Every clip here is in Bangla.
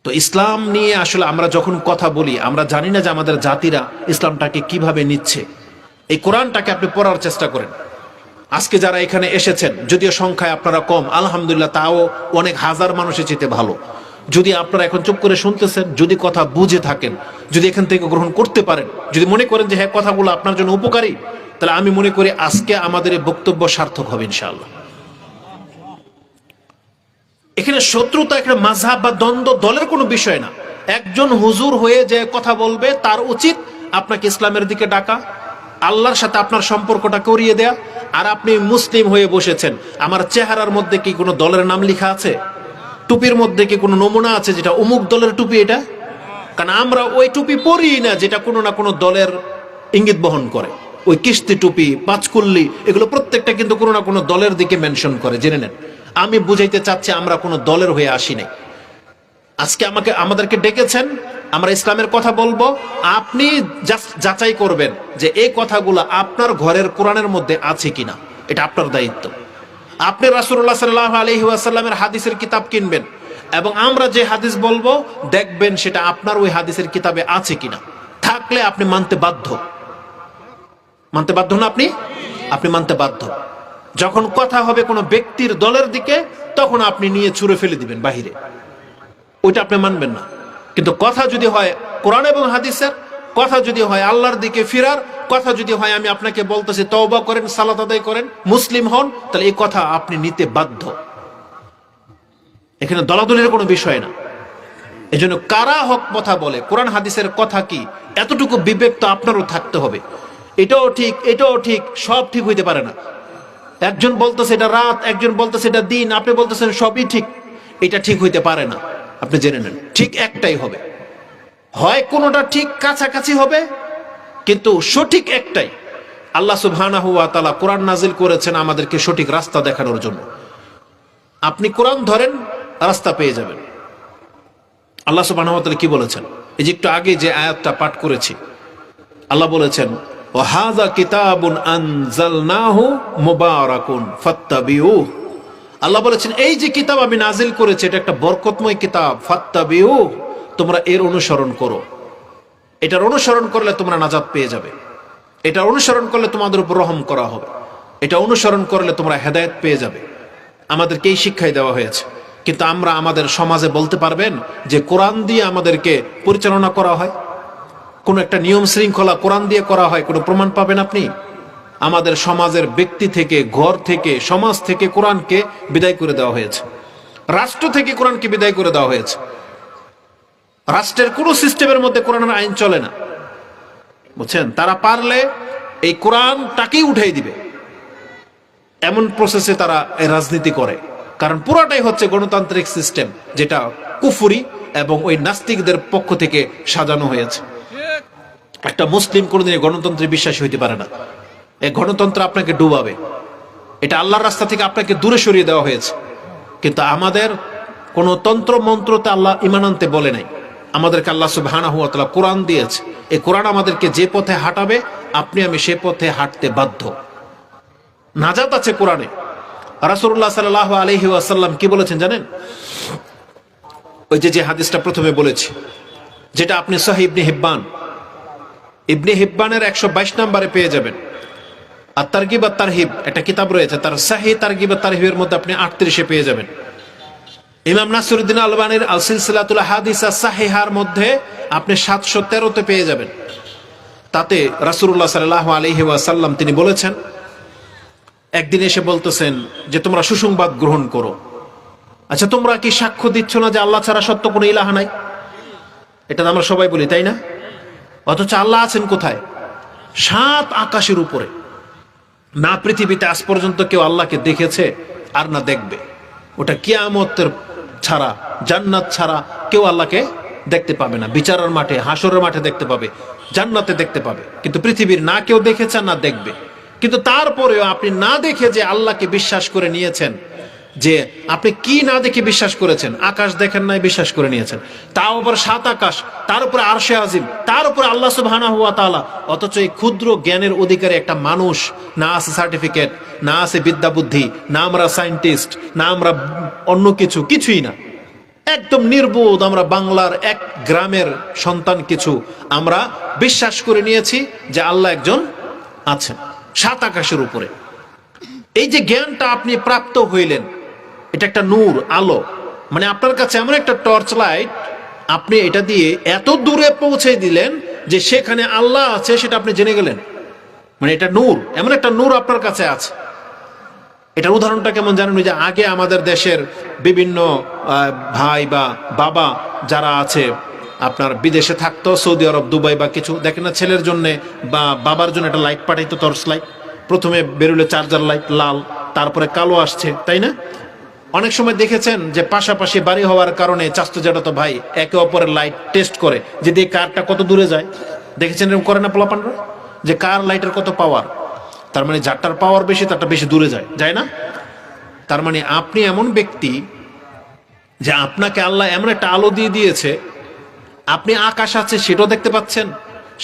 তো ইসলাম নিয়ে আসলে আমরা যখন কথা বলি, আমরা জানি না যে আমাদের জাতিরা ইসলামটাকে কিভাবে নিচ্ছে। এই কোরআনটাকে আপনি পড়ার চেষ্টা করেন। আজকে যারা এখানে এসেছেন, যদিও সংখ্যায় আপনারা কম, আলহামদুলিল্লাহ, তাও অনেক হাজার মানুষের চেয়ে ভালো। যদি আপনারা এখন চুপ করে শুনতেছেন, যদি কথা বুঝে থাকেন, যদি এখান থেকে গ্রহণ করতে পারেন, যদি মনে করেন যে হ্যাঁ কথাগুলো আপনার জন্য উপকারী, তাহলে আমি মনে করি আজকে আমাদের এই বক্তব্য সার্থক হবে ইনশাআল্লাহ। এখানে শত্রুতা, এখানে মাযহাব বা দ্বন্দ্ব দলের কোনো বিষয় না। একজন হুজুর হয়ে যে কথা বলবে, তার উচিত আপনাকে ইসলামের দিকে ডাকা, আল্লাহর সাথে আপনার সম্পর্কটা করিয়ে দেয়া। আর আপনি মুসলিম হয়ে বসেছেন, আমার চেহারার মধ্যে কি কোনো দলের নাম লেখা আছে? টুপির মধ্যে কি কোনো নমুনা আছে যেটা অমুক দলের টুপি এটা? কারণ আমরা ওই টুপি পরি না যেটা কোনো না কোনো দলের ইঙ্গিত বহন করে। ওই কিস্তি টুপি, পাঁচকুল্লি, এগুলো প্রত্যেকটা কিন্তু কোনো না কোনো দলের দিকে মেনশন করে, জেনে নেন। আমি বুঝাইতে চাচ্ছি আমরা কোনো দলের হয়ে আসি নাই। আজকে আমাদেরকে ডেকেছেন, আমরা ইসলামের কথা বলবো, আপনি যাচাই করবেন যে এই কথাগুলো আপনার ঘরের কোরআনের মধ্যে আছে কিনা। এটা আপনার দায়িত্ব। আপনি রাসূলুল্লাহ সাল্লাল্লাহু আলাইহি ওয়াসাল্লামের হাদিসের কিতাব কিনবেন এবং আমরা যে হাদিস বলবো দেখবেন সেটা আপনার ওই হাদিসের কিতাবে আছে কিনা। থাকলে আপনি মানতে বাধ্য। মানতে বাধ্য না? আপনি মানতে বাধ্য। যখন কথা হবে কোনো ব্যক্তির দলের দিকে, তখন আপনি নিয়ে ছুঁড়ে ফেলে দিবেন বাহিরে, ওইটা আপনি মানবেন না। কিন্তু কথা যদি হয় কোরআন এবং হাদিসের, কথা যদি হয় আল্লাহর দিকে ফিরার, কথা যদি হয় আমি আপনাকে বলতেছি তওবা করেন, সালাত আদায় করেন, মুসলিম হন, তাহলে এই কথা আপনি নিতে বাধ্য। এখানে দলাদলের কোনো বিষয় না। এজন্য কারা হক কথা বলে, কোরআন হাদিসের কথা কি, এতটুকু বিবেক তো আপনারও থাকতে হবে। এটাও ঠিক, এটাও ঠিক, সব ঠিক হইতে পারে না। একজন বলতেছে এটা রাত, একজন বলতেছে এটা দিন, আপনি বলতেছেন সবই ঠিক। এটা ঠিক হইতে পারে না, আপনি জেনে নেন। ঠিক একটাই হবে, হয় কোনোটা ঠিক কাছাকাছি হবে, কিন্তু সঠিক একটাই। আল্লাহ সুবহানাহু ওয়া তাআলা কোরআন নাজিল করেছেন আমাদেরকে সঠিক রাস্তা দেখানোর জন্য। আপনি কোরআন ধরেন, রাস্তা পেয়ে যাবেন। আল্লাহ সুবহানাহু ওয়া তাআলা কি বলেছেন? এই যে একটু আগে যে আয়াতটা পাঠ করেছি, আল্লাহ বলেছেন ওয়া হাযা কিতাবুন আনজালনাহু মুবারাকুন ফাত্তাবিউহু। আল্লাহ বলেছেন এই যে কিতাব আমি নাজিল করেছি, এটা একটা বরকতময় কিতাব, ফাত্তাবিউহু, তোমরা এর অনুসরণ করো। এটার অনুসরণ করলে তোমরা নাজাত পেয়ে যাবে। এটা অনুসরণ করলে তোমাদের উপর রহম করা হবে। এটা অনুসরণ করলে তোমরা হেদায়েত পেয়ে যাবে। আমাদেরকে এই শিক্ষাই দেওয়া হয়েছে। কিন্তু আমরা আমাদের সমাজে বলতে পারবেন যে কোরআন দিয়ে আমাদেরকে পরিচালনা করা হয়, কোনো একটা নিয়ম শৃঙ্খলা কোরআন দিয়ে করা হয়, কোনো প্রমাণ পাবেন আপনি? আমাদের সমাজের ব্যক্তি থেকে, ঘর থেকে, সমাজ থেকে কোরআনকে বিদায় করে দেওয়া হয়েছে। রাষ্ট্র থেকে কোরআনকে বিদায় করে দেওয়া হয়েছে। রাষ্ট্রের কোনো সিস্টেমের মধ্যে কোরআনের আইন চলে না, বুঝছেন? তারা পারলে এই কোরআনটাকেই উঠাই দিবে, এমন প্রসেসে তারা এই রাজনীতি করে। কারণ পুরাটাই হচ্ছে গণতান্ত্রিক সিস্টেম, যেটা কুফরি এবং ওই নাস্তিকদের পক্ষ থেকে সাজানো হয়েছে। একটা মুসলিম কোনোদিনই গণতন্ত্রে বিশ্বাসী হইতে পারে না। এই গণতন্ত্র আপনাকে ডুবাবে। এটা আল্লাহর রাস্তা থেকে আপনাকে দূরে সরিয়ে দেওয়া হয়েছে। কিন্তু আমাদের কোনো তন্ত্র মন্ত্রতে আল্লাহ ঈমান আনতে বলে নাই। আমাদেরকে আল্লাহ সুবহানাহু ওয়া তাআলা কোরআন দিয়েছে। এই কোরআন আমাদেরকে যে পথে হাঁটাবে, আপনি আমি সে পথে হাঁটতে বাধ্য। নাজাত আছে কোরআনে। রাসূলুল্লাহ সাল্লাল্লাহু আলাইহি ওয়াসাল্লাম কি বলেছেন জানেন? ওই যে হাদিসটা প্রথমে বলেছি, যেটা আপনি সহিহ ইবনে হিব্বানের 122 নম্বরে পেয়ে যাবেন। আর তারগিব আর তারহিব একটা কিতাব রয়েছে, তার সহিহ তারগিব আর তারহিবের মধ্যে আপনি 38-এ পেয়ে যাবেন। ইমাম নাসিরউদ্দিন আলবানীর আল সিলসিলাতুল আহাদিস আস-সাহিহার মধ্যে আপনি 713-তে পেয়ে যাবেন। তাতে রাসূলুল্লাহ সাল্লাল্লাহু আলাইহি ওয়াসাল্লাম তিনি বলেছেন, একদিন এসে বলতেছেন যে তোমরা সুসংবাদ গ্রহণ করো। আচ্ছা, তোমরা কি সাক্ষ্য দিচ্ছ না যে আল্লাহ ছাড়া সত্য কোনো ইলাহ নাই? এটা আমরা সবাই বলি, তাই না? অথচ আল্লাহ আছেন কোথায়? 7 আকাশের উপরে। না পৃথিবীতে আজ পর্যন্ত কেউ আল্লাহকে দেখেছে আর না দেখবে। ওটা কিয়ামতের ছাড়া, জান্নাত ছাড়া কেউ আল্লাহকে দেখতে পাবে না। বিচারের মাঠে, হাসরের মাঠে দেখতে পাবে, জান্নাতে দেখতে পাবে। কিন্তু পৃথিবীর না কেউ দেখেছে না দেখবে। কিন্তু তারপরেও আপনি না দেখে যে আল্লাহকে বিশ্বাস করে নিয়েছেন, যে আপনি কি না দেখে বিশ্বাস করেছেন? আকাশ দেখেন নাই, বিশ্বাস করে নিয়েছেন। তার উপর 7 আকাশ, তার উপরে আরশে আজিম, তার উপরে আল্লাহ সুবহানাহু ওয়া তাআলা। অথচ এই ক্ষুদ্র জ্ঞানের অধিকারী একটা মানুষ, না আছে সার্টিফিকেট, না আছে বিদ্যা বুদ্ধি, না আমরা সায়েন্টিস্ট, না আমরা অন্য কিছুই না। একদম নির্বোধ আমরা বাংলার এক গ্রামের সন্তান কিছু আমরা বিশ্বাস করে নিয়েছি যে আল্লাহ একজন আছেন সাত আকাশের উপরে। এই যে জ্ঞানটা আপনি প্রাপ্ত হইলেন, এটা একটা নূর, আলো, মানে আপনার কাছে এমন একটা টর্চ লাইট, আপনি এটা দিয়ে এত দূরে পৌঁছে দিলেন যে সেখানে আল্লাহ আছে সেটা আপনি জেনে গেলেন। মানে এটা নূর, এমন একটা নূর আপনার কাছে আছে। এটার উদাহরণটা কেমন জানেন? ওই যে আগে আমাদের দেশের বিভিন্ন ভাই বা বাবা যারা আছে আপনার বিদেশে থাকতো, সৌদি আরব, দুবাই বা কিছু, দেখেন না ছেলের জন্য বা বাবার জন্য একটা লাইট পাঠাইতো, টর্চ লাইট। প্রথমে বেরোলে চার্জার লাইট লাল, তারপরে কালো আসছে, তাই না? অনেক সময় দেখেছেন যে পাশাপাশি বাড়ি হওয়ার কারণে চাচতো জ্যাঠাতো ভাই একে অপরের লাইট টেস্ট করে যে দিয়ে কারটা কত দূরে যায়। দেখেছেন এরকম করে না পোলাপানরা, যে কার লাইটের কত পাওয়ার, তার মানে যারটার পাওয়ার বেশি তারটা বেশি দূরে যায়, যায় না? তার মানে আপনি এমন ব্যক্তি যে আপনাকে আল্লাহ এমন একটা আলো দিয়ে দিয়েছে, আপনি আকাশ আছে সেটাও দেখতে পাচ্ছেন,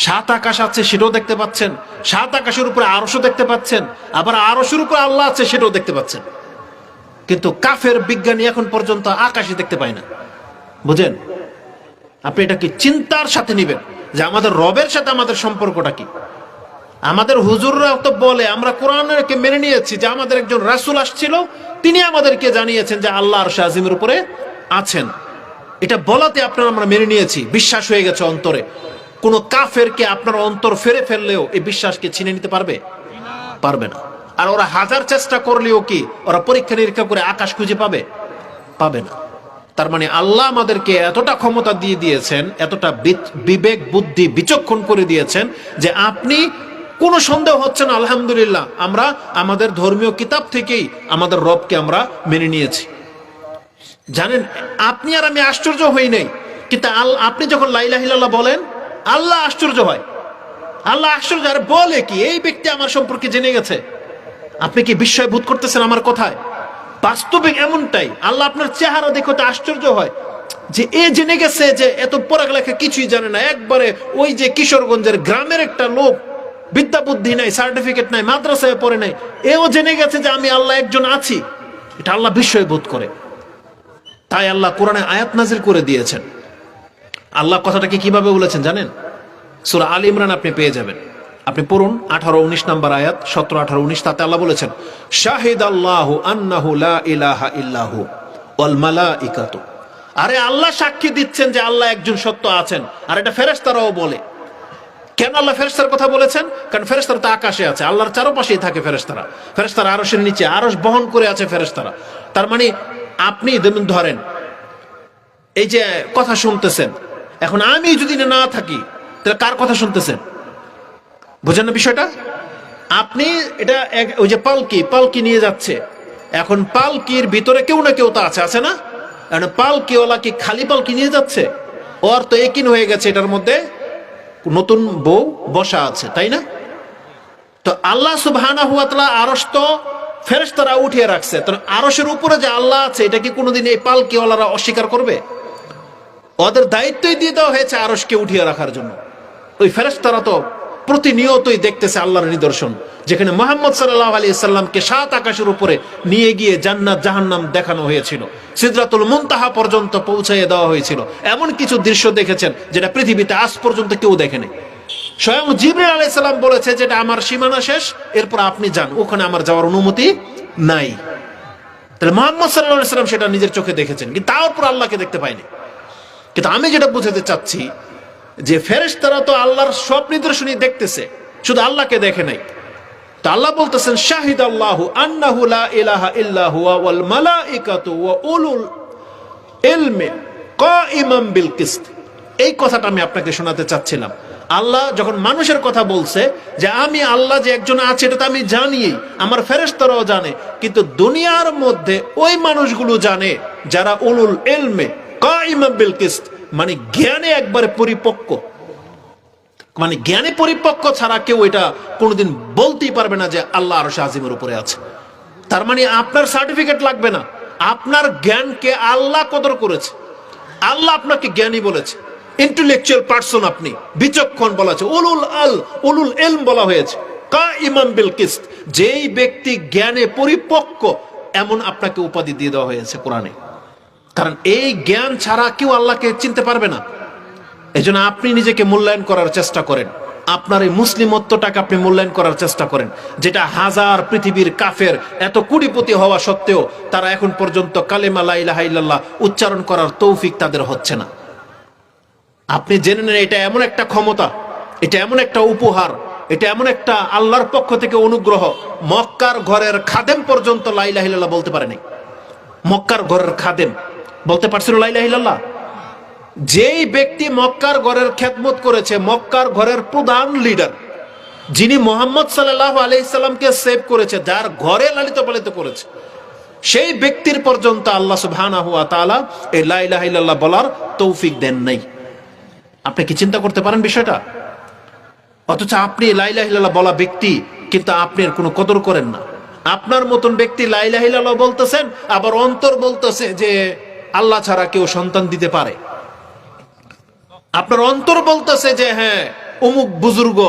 সাত আকাশ আছে সেটাও দেখতে পাচ্ছেন, সাত আকাশের উপরে আরশও দেখতে পাচ্ছেন, আবার আরশের উপরে আল্লাহ আছে সেটাও দেখতে পাচ্ছেন। কিন্তু কাফের বিজ্ঞানী এখন পর্যন্ত আকাশে দেখতে পায় না। বুঝেন? আপনি এটা কি চিন্তার সাথে নিবেন যে আমাদের রবের সাথে আমাদের সম্পর্কটা কি। আমাদের হুজুররাও তো বলে, আমরা কোরআনকে মেনে নিয়েছি যে আমাদের একজন রাসূল আসছিল, তিনি আমাদেরকে জানিয়েছেন যে আল্লাহ আরশে আজিমের উপরে আছেন। এটা বলাতে আপনারা আমরা মেনে নিয়েছি, বিশ্বাস হয়ে গেছে অন্তরে। কোন কাফেরকে আপনার অন্তর ফেরে ফেললেও এই বিশ্বাসকে ছিনে নিতে পারবে? পারবে না। আর ওরা হাজার চেষ্টা করলেও কি ওরা পরীক্ষা নিরীক্ষা করে আকাশ খুঁজে পাবে? পাবে না। তার মানে আল্লাহ আমাদেরকে এতটা ক্ষমতা দিয়ে দিয়েছেন, এতটা বিবেক বুদ্ধি বিচক্ষণ করে দিয়েছেন যে আপনি কোনো সন্দেহ হচ্ছে না, আলহামদুলিল্লাহ আমরা আমাদের ধর্মীয় কিতাব থেকেই আমাদের রবকে আমরা মেনে নিয়েছি। জানেন, আপনি আর আমি আশ্চর্য হই নাই, কিন্তু আপনি যখন লা ইলাহা ইল্লাল্লাহ বলেন আল্লাহ আশ্চর্য হয়। আল্লাহ আশ্চর্য, আর বলে কি এই ব্যক্তি আমার সম্পর্কে জেনে গেছে। আপনি কি বিস্ময় বোধ করতেছেন আমার কথায়? বাস্তবিক এমনটাই। আল্লাহ আপনার চেহারা দেখতে আশ্চর্য হয় যে এ জেনে গেছে যে এত পড়ালেখা কিছুই জানে না, একবারে ওই যে কিশোরগঞ্জের গ্রামের একটা লোক, বিদ্যা বুদ্ধি নাই, সার্টিফিকেট নাই, মাদ্রাসায় পড়ে নাই, এও জেনে গেছে যে আমি আল্লাহ একজন আছি। এটা আল্লাহ বিস্ময় বোধ করে। তাই আল্লাহ কোরআনে আয়াত নাজিল করে দিয়েছেন। আল্লাহ কথাটাকে কিভাবে বলেছেন জানেন? সূরা আল ইমরান আপনি পেয়ে যাবেন, আপনি পড়ুন 18-19 নম্বর আয়াত, 17-18-19। তাতে আল্লাহ বলেছেন, শাহিদাল্লাহু আন্নাহু লা ইলাহা ইল্লাহু ওয়াল মালাইকাতু। আরে আল্লাহ সাক্ষী দিচ্ছেন যে আল্লাহ একজন সত্য আছেন, আর এটা ফেরেশতারাও বলে। কেন আল্লাহ ফেরেশতার কথা বলেছেন? কারণ ফেরেশতারা তো আকাশে আছে, আল্লাহর চারপাশেই থাকে ফেরেশতারা। ফেরেশতারা আরশের নিচে, আরশ বহন করে আছে ফেরেশতারা। তার মানে আপনি ধরেন এই যে কথা শুনতেছেন, এখন আমি যদি না থাকি তাহলে কার কথা শুনতেছেন? বুঝেন না বিষয়টা? আপনি এটা ওই যে পালকি নিয়ে যাচ্ছে, এখন পালকির ভিতরে কেউ না কেউ তো আছে না? পালকিওয়ালা কি খালি পালকি নিয়ে যাচ্ছে? ওর তো একিন হয়ে গেছে এটার মধ্যে নতুন বউ বসা আছে, তাই না? তো আল্লাহ সুবহানাহু ওয়া তাআলা আরশ তো ফেরেশতারা উঠিয়ে রাখছে, তো আরশের উপরে যে আল্লাহ আছে এটা কি কোনোদিন এই পালকিওয়ালারা অস্বীকার করবে? ওদের দায়িত্বই দিয়ে দেওয়া হয়েছে আরশকে উঠিয়ে রাখার জন্য। ওই ফেরেশতারা তো প্রতিনিয়তই দেখতেছে আল্লাহর নিদর্শন, যেখানে মুহাম্মদ সাল্লাল্লাহু আলাইহি সাল্লামকে সাত আকাশের উপরে নিয়ে গিয়ে জান্নাত জাহান্নাম দেখানো হয়েছিল, সিদরাতুল মুনতাহা পর্যন্ত পৌঁছাইয়ে দেওয়া হয়েছিল। এমন কিছু দৃশ্য দেখেছেন যেটা পৃথিবীতে আজ পর্যন্ত কেউ দেখেনি। স্বয়ং জিবরিল আলাইহিস সালাম বলেছে যেটা আমার সীমানা শেষ, এরপর আপনি যান, ওখানে আমার যাওয়ার অনুমতি নাই। তাহলে মুহাম্মদ সাল্লাল্লাহু আলাইহি সাল্লাম সেটা নিজের চোখে দেখেছেন, কিন্তু তারপর আল্লাহকে দেখতে পায়নি। কিন্তু আমি যেটা বুঝাতে চাচ্ছি যে ফেরেশতারা তো আল্লাহর সব নিদর্শনই দেখতেছে, শুধু আল্লাহকে দেখে নাই। তো আল্লাহ বলতেছেন, শাহিদাল্লাহু আন্নাহু লা ইলাহা ইল্লা হুয়া ওয়াল মালাইকাতু ওয়া উলুল ইলমি কাইমান বিল কিসত। এই কথাটা আমি আপনাকে শোনাতে চাচ্ছিলাম। আল্লাহ যখন মানুষের কথা বলছে যে আমি আল্লাহ যে একজন আছে এটা তো আমি জানি, আমার ফেরেশতারাও জানে, কিন্তু দুনিয়ার মধ্যে ওই মানুষগুলো জানে যারা উলুল ইলমে কাইমান বিল কিসত, মানে জ্ঞানে একবারে পরিপক্ক। মানে জ্ঞানে পরিপক্ক ছাড়া কেউ এটা কোনোদিন বলতেই পারবে না যে আল্লাহ আরশে আজিমের উপরে আছে। তার মানে আপনার সার্টিফিকেট লাগবে না, আপনার জ্ঞানকে আল্লাহ কদর করেছে। আল্লাহ আপনাকে জ্ঞানী বলেছে, ইন্টেলেকচুয়াল পারসন, আপনি বিচক্ষণ বলা হয়েছে, উলুল ইলম বলা হয়েছে, কাইমান বিল কিসত, যেই ব্যক্তি জ্ঞানে পরিপক্ক এমন আপনাকে উপাধি দিয়ে দেওয়া হয়েছে কোরআনে। কারণ এই জ্ঞান ছাড়া কেউ আল্লাহকে চিনতে পারবে না। এই জন্য আপনি নিজেকে মূল্যায়ন করার চেষ্টা করেন, আপনার এই মুসলিমত্বটাকে আপনি মূল্যায়ন করার চেষ্টা করেন, যেটা হাজার পৃথিবীর কাফের এত কোটিপতি হওয়া সত্ত্বেও তারা এখন পর্যন্ত কালেমা লা ইলাহা ইল্লাল্লাহ উচ্চারণ করার তৌফিক তাদের হচ্ছে না। আপনি জেনে নেন এটা এমন একটা ক্ষমতা, এটা এমন একটা উপহার, এটা এমন একটা আল্লাহর পক্ষ থেকে অনুগ্রহ। মক্কার ঘরের খাদেম পর্যন্ত লা ইলাহা ইল্লাল্লাহ বলতে পারেনি। মক্কার ঘরের খাদেম বলতে পারছিল লা ইলাহা ইল্লাল্লাহ? যেই ব্যক্তি মক্কার ঘরের খেদমত করেছে, মক্কার ঘরের প্রধান লিডার, যিনি মুহাম্মদ সাল্লাল্লাহু আলাইহি সাল্লামকে সেভ করেছে, যার ঘরে লালিত পালিত করেছে, সেই ব্যক্তির পর্যন্ত আল্লাহ সুবহানাহু ওয়া তাআলা এই লা ইলাহা ইল্লাল্লাহ বলার তৌফিক দেন নাই। আপনি কি চিন্তা করতে পারেন বিষয়টা? অথচ আপনি লা ইলাহা ইল্লাল্লাহ বলা ব্যক্তি, কিন্তু আপনি এর কোনো কদর করেন না। আপনার মতন ব্যক্তি লা ইলাহা ইল্লাল্লাহ বলতেছেন, আবার অন্তর বলতেছে যে আল্লাহ ছাড়া কেউ সন্তান দিতে পারে। আপনার অন্তর বলতেছে যে হ্যাঁ অমুক বুজুর্গ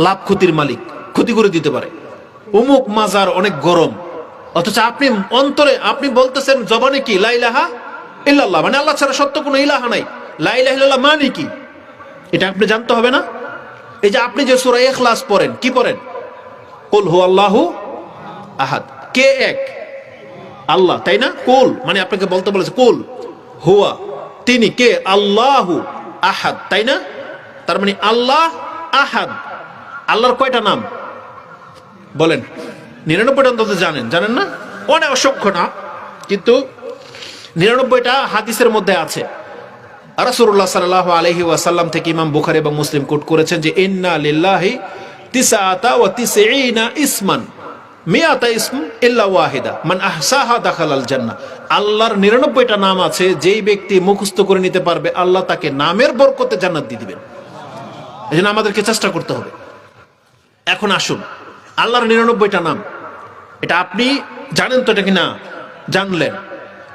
লাভ ক্ষতির মালিক, ক্ষতি করে দিতে পারে, অমুক মাজার অনেক গরম। অথচ আপনি অন্তরে আপনি বলতেছেন জবানে কি লা ইলাহা ইল্লাল্লাহ, মানে আল্লাহ ছাড়া সত্য কোনো ইলাহা নাই। লা ইলাহা ইল্লাল্লাহ মানে কি এটা আপনি জানতে হবে না? এই যে আপনি যে সূরা ইখলাস পড়েন, কি পড়েন? কুল হুয়াল্লাহু আহাদ, কে এক? আল্লাহ, তাই না? কুল মানে আপনাকে বলতে বলেছে কুল হুয়া, তিনি কে? আল্লাহু আহাদ, তাই না? তার মানে আল্লাহ আহাদ। আল্লাহর কয়টা নাম বলেন? 99টা অন্তত জানেন, জানেন না? অনেক অসংখ্য না, কিন্তু 99টা হাদিসের মধ্যে আছে। রাসূলুল্লাহ সাল্লাল্লাহু আলাইহি ওয়াসাল্লাম থেকে ইমাম বুখারী এবং মুসলিম কোট করেছেন যে ইন্না লিল্লাহি তিসআতা ওয়া তিসঈনা ইসমান মিয়াতা ইসম ইল্লা ওয়াহিদা মান আহসাহা দাখালাল জান্নাহ। আল্লাহর 99টা নাম আছে, যেই ব্যক্তি মুখস্থ করে নিতে পারবে আল্লাহ তাকে নামের বরকতে জান্নাত দিয়ে দিবেন। এজন্য আমাদেরকে চেষ্টা করতে হবে। এখন আসুন, আল্লাহর 99টা নাম, এটা আপনি জানেন তো? এটা কি না জানলেন?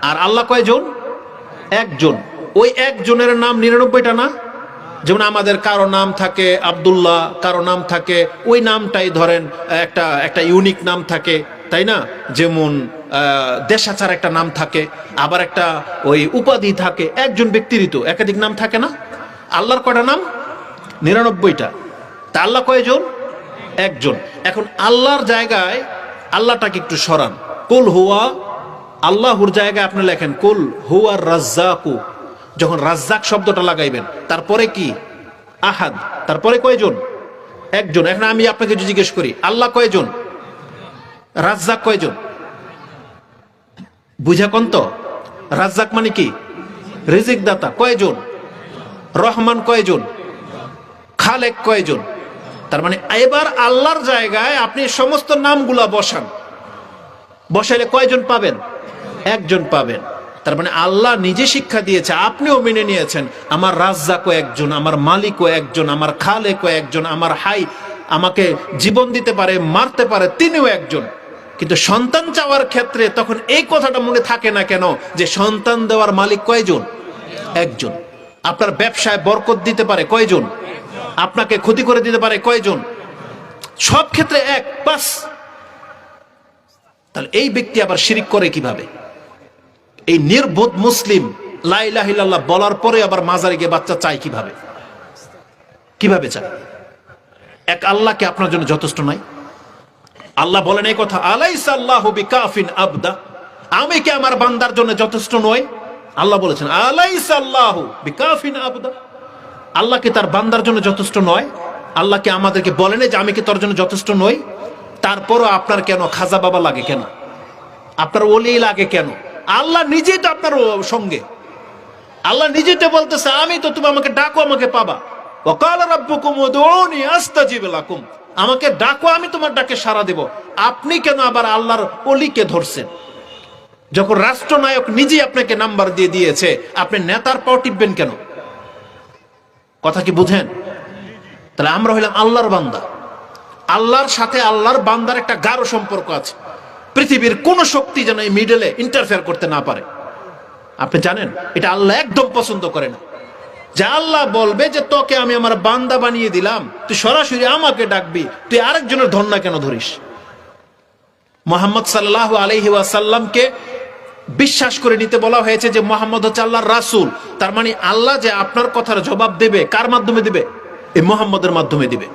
আর আল্লাহ কয়জন? একজন। ওই একজনের নাম 99টা না? যেমন আমাদের কারো নাম থাকে আব্দুল্লাহ, কারো নাম থাকে ওই নামটাই ধরেন একটা একটা ইউনিক নাম থাকে, তাই না? যেমন দেশাচার একটা নাম থাকে, আবার একটা ওই উপাধি থাকে। একজন ব্যক্তিরই তো একাধিক নাম থাকে না? আল্লাহর কয়টা নাম? 99টা। তা আল্লাহ কয়জন? একজন। এখন আল্লাহর জায়গায় আল্লাহটাকে একটু সরান। কুল হুয়া, আল্লাহর জায়গায় আপনি লেখেন কুল হুয়া রাজ্জাকু। যখন রাজ্জাক শব্দটা লাগাইবেন, তারপরে কি? আহাদ, তারপরে কয়জন? একজন। এখন আমি আপনাকে যদি জিজ্ঞেস করি আল্লাহ কয়জন, রাজ্জাক কয়জন? বুঝা কোন তো? রাজ্জাক মানে কি? রিজিক দাতা। কয়জন? রহমান কয়জন? খালেক কয়জন? তার মানে এবার আল্লাহর জায়গায় আপনি সমস্ত নামগুলা বসান, বসাইলে কয়জন পাবেন? একজন পাবেন। তার মানে আল্লাহ নিজে শিক্ষা দিয়েছে, আপনিও মেনে নিয়েছেন, আমার রাজ্জাকও একজন, আমার মালিকও একজন, আমার খালেকও একজন, আমার হাই আমাকে জীবন দিতে পারে, মারতে পারে, তিনিও একজন। কিন্তু সন্তান চাওয়ার ক্ষেত্রে তখন এই কথাটা মনে থাকে না কেন যে সন্তান দেওয়ার মালিক কয়জন? একজন। আপনার ব্যবসায় বরকত দিতে পারে কয়জন? আপনাকে ক্ষতি করে দিতে পারে কয়জন? সব ক্ষেত্রে এক, বাস। তাহলে এই ব্যক্তি আবার শিরিক করে কিভাবে? এই নির্বোধ মুসলিম লা ইলাহা ইল্লাল্লাহ বলার পরে আবার মাজারে গিয়ে বাচ্চা চায় কিভাবে? কিভাবে চায়? এক আল্লাহকে আপনার জন্য যথেষ্ট নয়? আল্লাহ বলেন এই কথা, আলাইসা আল্লাহু বিকাফিন আবদা, আমি কি আমার বান্দার জন্য যথেষ্ট নই? আল্লাহ বলেছেন আলাইসা আল্লাহু বিকাফিন আবদা। আল্লাহ কি তার বান্দার জন্য যথেষ্ট নয়? আল্লাহ কি আমাদেরকে বলেন যে আমি কি তোর জন্য যথেষ্ট নই? তারপরও আপনার কেন খাজা বাবা লাগে? কেন আপনার ওলি লাগে? কেন? আল্লাহ নিজেই তো আপনার সঙ্গে, আল্লাহ নিজেই তো বলতেছে আমি তো, তুমি আমাকে ডাকো আমাকে পাবা। ওয়াকালা রাব্বুকুম উদউনি আস্তাজিব লাকুম, আমাকে ডাকো আমি তোমার ডাকে সাড়া দেব। আপনি কেন আবার আল্লাহর ওলিকে ধরছেন? যখন রাষ্ট্রনায়ক নিজেই আপনাকে নাম্বার দিয়ে দিয়েছে, আপনি নেতার পাও টিপবেন কেন? কথা কি বুঝেন? তাহলে আমরা হইলাম আল্লাহর বান্দা। আল্লাহর সাথে আল্লাহর বান্দার একটা গাঢ় সম্পর্ক আছে। পৃথিবীর কোন শক্তি যেন এই মিডলে ইন্টারফেয়ার করতে না পারে। আপনি জানেন এটা আল্লাহ একদম পছন্দ করে না। যে আল্লাহ বলবে যে তোকে আমি আমার বান্দা বানিয়ে দিলাম, তুই সরাসরি আমাকে ডাকবি, তুই আরেকজনের ধন্না কেন ধরিস? মুহাম্মদ সাল্লাল্লাহু আলাইহি ওয়াসাল্লামকে বিশ্বাস করে নিতে বলা হয়েছে যে মুহাম্মদ হচ্ছে আল্লাহর রাসূল। তার মানে আল্লাহ যে আপনার কথার জবাব দেবে কার মাধ্যমে দিবে? এই মুহাম্মদের মাধ্যমে দিবে।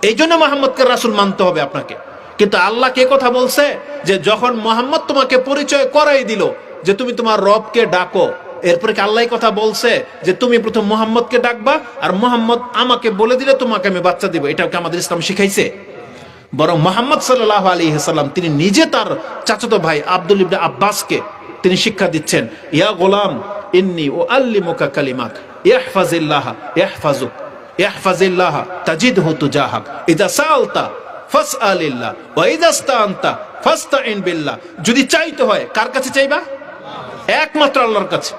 এই জন্য মুহাম্মদকে রাসূল মানতে হবে আপনাকে। কিন্তু আল্লাহ কে কথা বলছে যে যখন মুহাম্মদ তোমাকে পরিচয় করাই দিল যে তুমি তোমার রবকে ডাকো, এরপরে কি আল্লাহ কথা বলছে যে তুমি প্রথম মুহাম্মদকে ডাকবা আর মুহাম্মদ আমাকে বলে দিলে তোমাকে আমি বাচ্চা দিব? এটা কি আমাদের ইসলাম শিখাইছে? বরং মুহাম্মদ সাল্লাল্লাহু আলাইহি ওয়াসাল্লাম তিনি নিজে তার চাচাতো ভাই আব্দুল ইবনে আব্বাসকে তিনি শিক্ষা দিচ্ছেন, ইয়া গোলাম ইন্নী উআল্লিমুকা কালিমাত ইহফাজিল্লাহ ইহফাজুক ইহফাজিল্লাহ তাজিদহু তুজাহাক ইযা সাআলতা ফাসআলিল্লাহ ওয়া ইযা ইসতাআনতা ফাসতাইন বিল্লাহ। যদি চাইতে হয় কার কাছে চাইবা? একমাত্র আল্লাহর কাছে।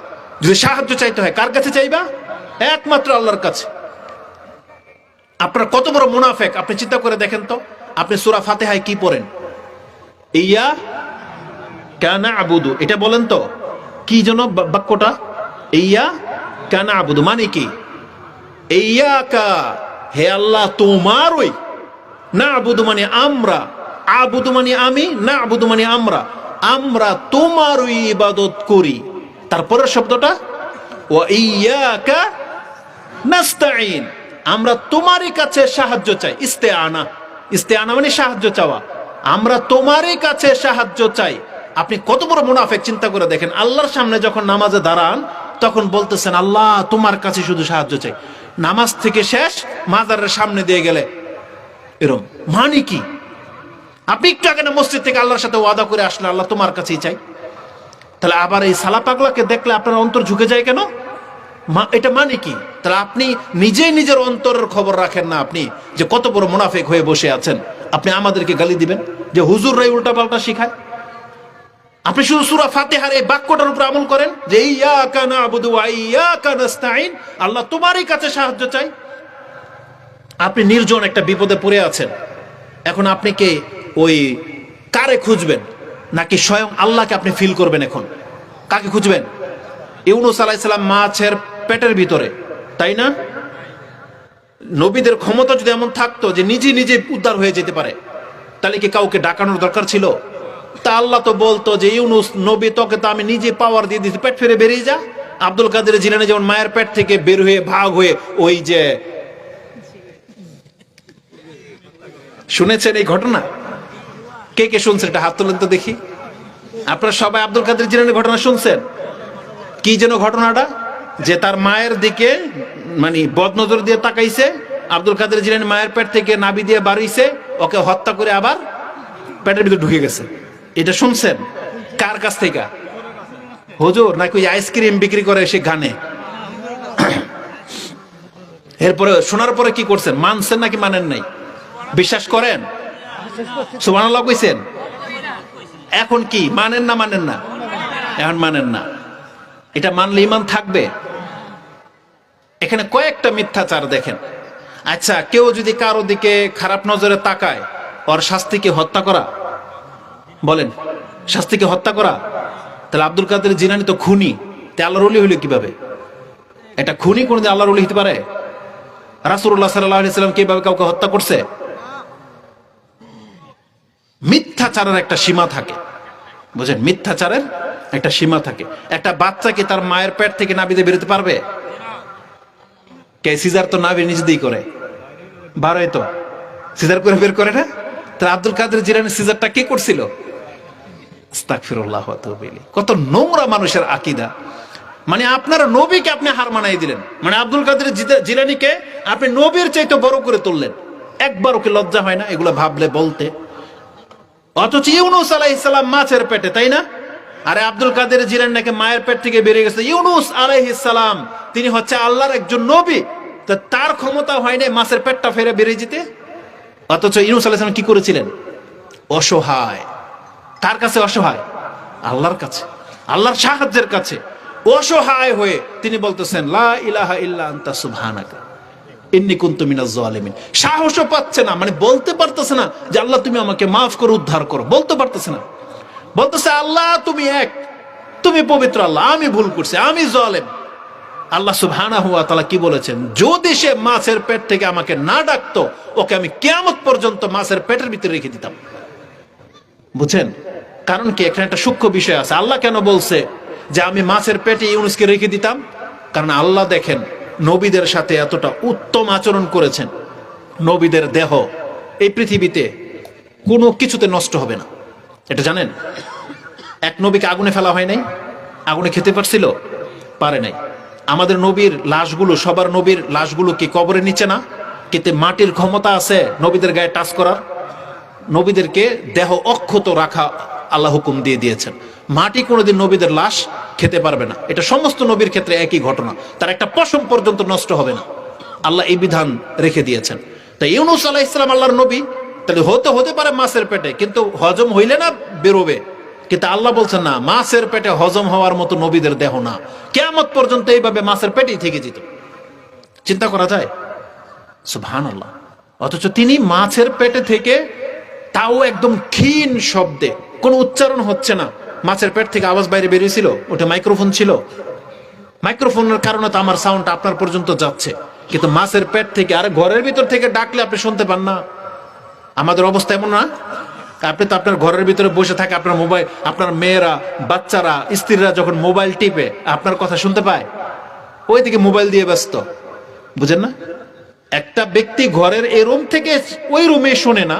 যদি সাহায্য চাইতে হয় কার কাছে চাইবা? একমাত্র আল্লাহর কাছে। আপনার কত বড় মুনাফিক আপনি চিন্তা করে দেখেন তো। আপনি সূরা ফাতিহায় কি পড়েন? ইয়া কানা আবুদু, এটা বলেন তো কি যেন বাক্যটা? ইয়া কানা আবুদু মানে কি? ইয়াকা হে আল্লাহ তোমারই, না আবুদু মানে আমরা, আবুদু মানে আমি, না আবুদু মানে আমরা, আমরা তোমারই ইবাদত করি। তারপরের শব্দটা ওয়া ইয়াকা নাস্তাইন, আমরা তোমারই কাছে সাহায্য চাই। ইস্তেআনা, ইস্তেআনা মানে সাহায্য চাওয়া। আমরা তোমারই কাছে সাহায্য চাই। আপনি কত বড় মুনাফিক চিন্তা করে দেখেন। আল্লাহর সামনে যখন নামাজে দাঁড়ান তখন বলতেছেন আল্লাহ তোমার কাছে শুধু সাহায্য চাই। নামাজ থেকে শেষ মাজারের সামনে দিয়ে গেলে এরকম মানে কি? আপনি একটু আগে না মসজিদ থেকে আল্লাহর সাথে ওয়াদা করে আসলে আল্লাহ তোমার কাছেই চাই। তাহলে আবার এই সালা পাগলাকে দেখলে আপনার অন্তর ঝুঁকে যায় কেন? এটা মানে কি? তাহলে আপনি নিজেই নিজের অন্তরের খবর রাখেন না আপনি যে কত বড় মুনাফিক হয়ে বসে আছেন। আপনি আমাদেরকে গালি দিবেন যে হুজুররাই উল্টা পাল্টা শিখায়। আপনি শুধু সূরা ফাতিহার এই বাক্যটার উপর আমল করেন যে ইয়াকা না'বুদু ওয়া ইয়াকা নাস্তাইন, আল্লাহ তোমারই কাছে সাহায্য চাই। আপনি নির্জন একটা বিপদে পড়ে আছেন। এখন আপনি কে ওই কারে খুঁজবেন? নাকি স্বয়ং আল্লাহকে আপনি ফিল করবেন? এখন কাকে খুঁজবেন? ইউনূস আলাইহিস সালাম মাছের পেটের ভিতরে, তাই না? নবীদের ক্ষমতা যদি এমন থাকতো যে নিজে নিজে উদ্ধার হয়ে যেতে পারে, তাহলে কি কাউকে ডাকানোর দরকার ছিল? তা আল্লাহ তো বলতো যে ইউনূস নবী তোকে তো আমি নিজে পাওয়ার দিয়ে দিচ্ছি, পেট ফিরে বেরিয়ে যা। আব্দুল কাদের জিলানী যেমন মায়ের পেট থেকে বের হয়ে ভাগ হয়ে ওই যে, শুনেছেন এই ঘটনা? কে কে শুনছেন? এটা হাত তোলেন তো দেখি। আপনারা সবাই আব্দুল কাদের জিলানীর ঘটনা শুনছেন? কি যেন ঘটনাটা? যে তার মায়ের দিকে মানে বদনজর দিয়ে তাকাইছে, আব্দুল কাদের জিলানী মায়ের পেট থেকে নাভি দিয়ে বাড়িয়েছে, ওকে হত্যা করে আবার পেটের ভিতরে ঢুকে গেছে। এটা শুনছেন? কার কাছ থেকে? হুজুর নাকি ওই আইসক্রিম বিক্রি করে সে গানে? এরপরে শোনার পরে কি করছেন? মানছেন নাকি মানেন নাই? বিশ্বাস করেন? সুবহানাল্লাহ কইছেন? এখন কি মানেন না? মানেন না? এখন মানেন না। এটা মানলে ঈমান থাকবে? এখানে কয়েকটা মিথ্যাচার দেখেন। আচ্ছা, কেউ যদি কারো দিকে খারাপ নজরে তাকায়, ওর শাস্তি কি হত্যা করা? বলেন, শাস্তি কি হত্যা করা? তাহলে আব্দুল কাদের জিলানী তো খুনি, তে আল্লাহর ওলি হইল কিভাবে? এটা খুনি কোনদিন আল্লাহর ওলি হতে পারে? রাসূলুল্লাহ সাল্লাল্লাহু আলাইহি ওয়াসাল্লাম কিভাবে কাউকে হত্যা করছে? মিথ্যাচারের একটা সীমা থাকে, বুঝেন? মিথ্যাচারের একটা সীমা থাকে। একটা বাচ্চা কি তার মায়ের পেট থেকে নাভি দিয়ে বেরোতে পারবে? কে সিজার তো নাভি নিজ দিয়ে করে, বারোয় তো সিজার করে বের করে না? তাহলে আব্দুল কাদের জিলানী সিজারটা কে করছিল? আস্তাগফিরুল্লাহ ওয়া আতুবু ইলাইহি। কত নোংরা মানুষের আকীদা! মানে আপনার নবীকে আপনি হার মানাই দিলেন, মানে আব্দুল কাদের জিলানীকে আপনি নবীর চাইতে বড় করে তুললেন। একবার ওকে লজ্জা হয় না এগুলো ভাবলে, বলতে? অথচ ইউনূস আলাইহিস সালাম মাছের পেটে, তাই না? আরে আব্দুল কাদের জিলানী নাকি মায়ের পেট থেকে বেরিয়ে গেছে। ইউনূস আলাইহিস সালাম তিনি হচ্ছে আল্লাহর একজন নবী, তা তার ক্ষমতা হয় না মাছের পেটটা ফেরে বেরিয়ে যেতে। অথচ ইউনূস আলাইহিস সালাম কি করেছিলেন? অসহায়। কার কাছে অসহায়? আল্লাহর কাছে, আল্লাহর সাহায্যের কাছে অসহায় হয়ে তিনি বলতেছেন লা ইলাহা ইল্লা আনতা সুবহানাকা ইন্নী কুনতু মিনাজ জালিমিন। সাহসও পাচ্ছে না, মানে বলতে পারতেছে না যে আল্লাহ তুমি আমাকে মাফ করো, উদ্ধার করো, বলতে পারতেছে না। বলতেছে আল্লাহ তুমি এক, তুমি পবিত্র আল্লাহ, আমি ভুল করছি, আমি জালেম। আল্লাহ সুবহানাহু ওয়া তাআলা কি বলেছেন? যদি সে মাছের পেট থেকে আমাকে না ডাকতো, ওকে আমি কিয়ামত পর্যন্ত মাছের পেটের ভিতরে রেখে দিতাম। বুঝছেন? কারণ কি, এখানে একটা সূক্ষ্ম বিষয় আছে। আল্লাহ কেন বলছে যে আমি মাছের পেটে ইউনুসকে রেখে দিতাম? কারণ আল্লাহ দেখেন নবীদের সাথে এতটা উত্তম আচরণ করেছেন, নবীদের দেহ এই পৃথিবীতে কোনো কিছুতে নষ্ট হবে না। এটা জানেন? এক নবীকে আগুনে ফেলা হয় নাই, আগুনে খেতে পারছিল? পারে নাই। আমাদের নবীর লাশগুলো, সবার নবীর লাশগুলো কি কবরের নিচে না? কিন্তু মাটির ক্ষমতা আছে নবীদের গায়ে টাচ করার? নবীদেরকে দেহ অক্ষত রাখা আল্লাহ হুকুম দিয়ে দিয়েছেন। মাটি কোনোদিন নবীদের লাশ খেতে পারবে না। এটা সমস্ত নবীর ক্ষেত্রে একই ঘটনা, তার একটা পশম পর্যন্ত নষ্ট হবে না। আল্লাহ এই বিধান রেখে দিয়েছেন। তাই ইউনুস আলাইহিস সালাম আল্লাহর নবী, তাহলে হতে পারে মাছের পেটে, কিন্তু হজম হইলে না বেরোবে। কিন্তু আল্লাহ বলছেন না, মাছের পেটে হজম হওয়ার মতো নবীদের দেহ না। কিয়ামত পর্যন্ত এইভাবে মাছের পেটেই থেকে যেত। চিন্তা করা যায়? সুবহানাল্লাহ। অথচ তিনি মাছের পেটে থেকে, তাও একদম ক্ষীণ শব্দে, কোনো উচ্চারণ হচ্ছে না, মাছের পেট থেকে আওয়াজ বাইরে বেরিয়েছিল। ওটা মাইক্রোফোন ছিল, মাইক্রোফোনের কারণে তো আমার সাউন্ড আপনার পর্যন্ত যাচ্ছে, কিন্তু মাছের পেট থেকে, আর ঘরের ভিতর থেকে ডাকলে আপনি শুনতে পান না। আমাদের অবস্থা এমন না? আপনি তো আপনার ঘরের ভিতরে বসে থাকে, আপনার মোবাইল, আপনার মেয়েরা, বাচ্চারা, স্ত্রীরা যখন মোবাইল টিপে আপনার কথা শুনতে পায়, ওইদিকে মোবাইল দিয়ে ব্যস্ত। বুঝেন না? একটা ব্যক্তি ঘরের এই রুম থেকে ওই রুমে শোনে না,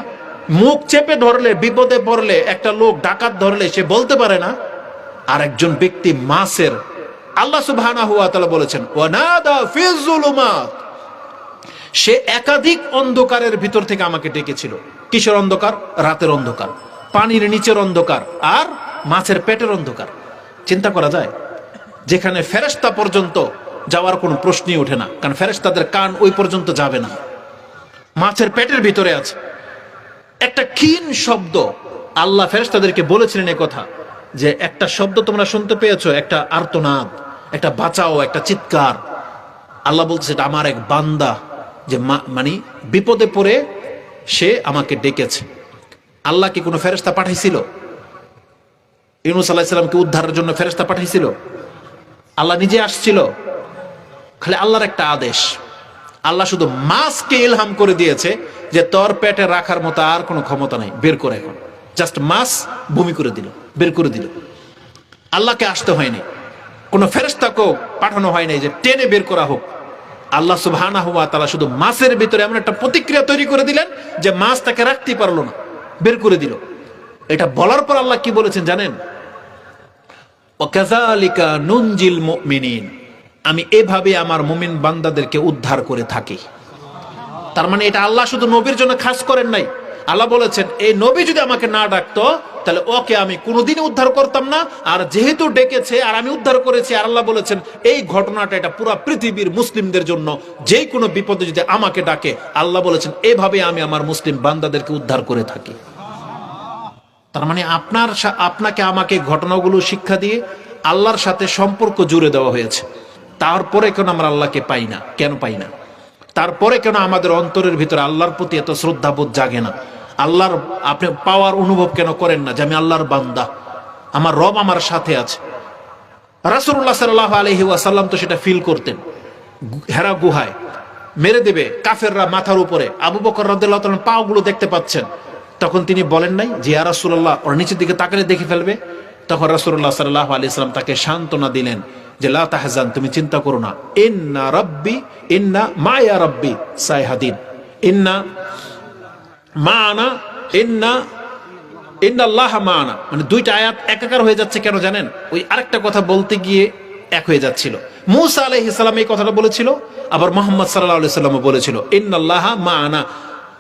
মুখ চেপে ধরলে, বিপদে পড়লে, একটা লোক ডাকাত ধরলে সে বলতে পারে না। আর একজন ব্যক্তি মাছের, আল্লাহ সুবহানাহু ওয়া তাআলা বলেছেন ওয়ানাদা ফিজ যুলুমাত, সে একাধিক অন্ধকারের ভিতর থেকে আমাকে ডেকেছিল। কিসের অন্ধকার? রাতের অন্ধকার, পানির নিচের অন্ধকার, আর মাছের পেটের অন্ধকার। চিন্তা করা যায়? যেখানে ফেরেশতা পর্যন্ত যাওয়ার কোনো প্রশ্নই ওঠে না, কারণ ফেরেশতাদের কান ওই পর্যন্ত যাবে না, মাছের পেটের ভিতরে আছে। একটা ক্ষীণ শব্দ, আল্লাহ ফেরেশতাদেরকে বলেছিলেন এ কথা, যে একটা শব্দ তোমরা শুনতে পেয়েছো, একটা আর্তনাদ, একটা বাঁচাও, একটা চিৎকার। আল্লাহ বলছে এটা আমার এক বান্দা, যে মানে বিপদে পড়ে সে আমাকে ডেকেছে। আল্লাহ কি কোনো ফেরেশতা পাঠাইছিল? ইউনূস আলাইহিস সালামকে উদ্ধারের জন্য ফেরেশতা পাঠাইছিল? আল্লাহ নিজে আসছিল? খালি আল্লাহর একটা আদেশ। আল্লাহ শুধু মাছকে ইলহাম করে দিয়েছে যে তোর পেটে রাখার মতো আর কোনো ক্ষমতা নাই, বের করে। এখন জাস্ট মাছ বমি করে দিল, বের করে দিল। আল্লাহকে আসতে হয়নি, কোনো ফেরেশতাকেও পাঠানো হয়নি যে টেনে বের করা হোক। আল্লাহ সুবহানাহু ওয়া তাআলা শুধু মাছের ভিতরে এমন একটা প্রতিক্রিয়া তৈরি করে দিলেন যে মাছ তাকে রাখতে পারলো না, বের করে দিল। এটা বলার পর আল্লাহ কি বলেছেন জানেন? ওয়াকাযালিকা নুনজিল মুমিনিন, আমি এভাবে আমার মুমিন বান্দাদেরকে উদ্ধার করে থাকি। তার মানে এটা আল্লাহ শুধু নবীর জন্য খাস করেন নাই। আল্লাহ বলেছেন এই নবী যদি আমাকে না ডাকতো তাহলে ওকে আমি কোনোদিনই উদ্ধার করতাম না। আর যেহেতু ডেকেছে আর আমি উদ্ধার করেছি, আর আল্লাহ বলেছেন এই ঘটনাটা এটা পুরো পৃথিবীর মুসলিমদের জন্য, যে কোনো বিপদে যদি আমাকে ডাকে, আল্লাহ বলেছেন এভাবে আমি আমার মুসলিম বান্দাদেরকে উদ্ধার করে থাকি। তার মানে আপনাকে আমাকে ঘটনাগুলো শিক্ষা দিয়ে আল্লাহর সাথে সম্পর্ক জুড়ে দেওয়া হয়েছে। তারপরে কেন আমরা আল্লাহকে পাই না? কেন পাই না? তারপরে কেন আমাদের অন্তরের ভিতরে আল্লাহর প্রতি এত শ্রদ্ধাবোধ জাগে না? আল্লাহর আপনি পাওয়ার অনুভব কেন করেন না যে আমি আল্লাহর বান্দা, আমার রব আমার সাথে আছে? রাসূলুল্লাহ সাল্লাল্লাহু আলাইহি ওয়াসাল্লাম তো সেটা ফিল করতেন। হেরা গুহায় মেরে দেবে কাফেররা মাথার উপরে, আবু বকর রাদিয়াল্লাহু তাআলা পাগুলো দেখতে পাচ্ছেন, তখন তিনি বলেন নাই যে ইয়া রাসূলুল্লাহ ওর নিচের দিকে তাকালে দেখে ফেলবে? তখন রাসূলুল্লাহ সাল্লাল্লাহু আলাইহি ওয়াসাল্লাম তাকে সান্ত্বনা দিলেন যে লা তাহজান, তুমি চিন্তা করো না, ইন্না রাব্বি ইন্না মায়া রাব্বি সাইহাদিন, ইন্না মানা ইন্না ইন্নাল্লাহা মানা। মানে দুইটা আয়াত একাকার হয়ে যাচ্ছে কেন জানেন? ওই আরেকটা কথা বলতে গিয়ে এক হয়ে যাচ্ছিল। মূসা আলাইহিস সালাম এই কথাটা বলেছিল, আবার মুহাম্মদ সাল্লাল্লাহু আলাইহি ওয়াসাল্লাম বলেছিল ইন্নাল্লাহা মানা।